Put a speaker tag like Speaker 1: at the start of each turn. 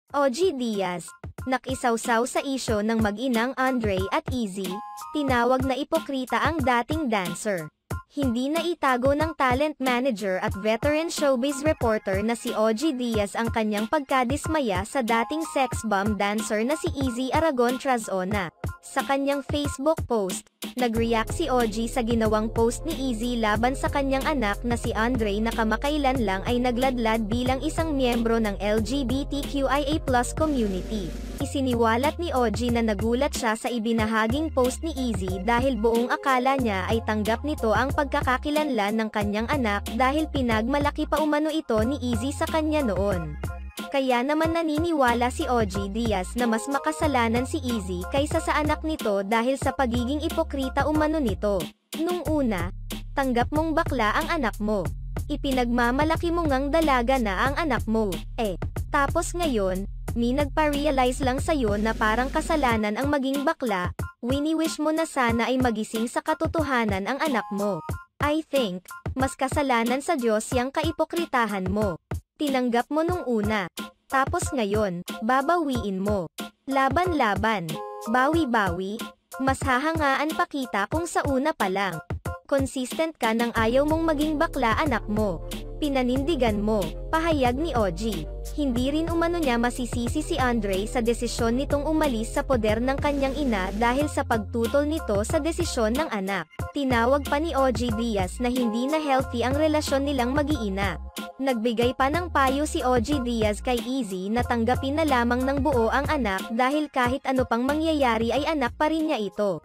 Speaker 1: OG Diaz, nakisawsaw sa isyo ng mag-inang Andre at Easy, tinawag na ipokrita ang dating dancer. Hindi na itago ng talent manager at veteran showbiz reporter na si OG Diaz ang kanyang pagkadismaya sa dating sex bomb dancer na si Easy Aragon Trazona. Sa kanyang Facebook post, nag-react si OG sa ginawang post ni Easy laban sa kanyang anak na si Andre na kamakailan lang ay nagladlad bilang isang miyembro ng LGBTQIA+ community. Isiniwalat ni OG na nagulat siya sa ibinahaging post ni Easy dahil buong akala niya ay tanggap nito ang pagkakakilanlan ng kanyang anak dahil pinagmalaki pa umano ito ni Easy sa kanya noon. Kaya naman naniniwala si OG Diaz na mas makasalanan si Easy kaysa sa anak nito dahil sa pagiging ipokrita umano nito. Nung una, tanggap mong bakla ang anak mo. Ipinagmamalaki mo ngang dalaga na ang anak mo. Tapos ngayon, nagpa-realize lang sa'yo na parang kasalanan ang maging bakla, wini-wish mo na sana ay magising sa katotohanan ang anak mo. I think, mas kasalanan sa Diyos yang kaipokritahan mo. Tinanggap mo nung una. Tapos ngayon, babawiin mo. Laban-laban. Bawi-bawi. Mas hahangaan pa kita kung sa una pa lang. Consistent ka nang ayaw mong maging bakla anak mo. Pinanindigan mo, pahayag ni OG. Hindi rin umano niya masisisi si Andre sa desisyon nitong umalis sa poder ng kanyang ina dahil sa pagtutol nito sa desisyon ng anak. Tinawag pa ni OG Diaz na hindi na healthy ang relasyon nilang mag-iina. Nagbigay pa ng payo si OG Diaz kay Easy na tanggapin na lamang ng buo ang anak dahil kahit ano pang mangyayari ay anak pa rin niya ito.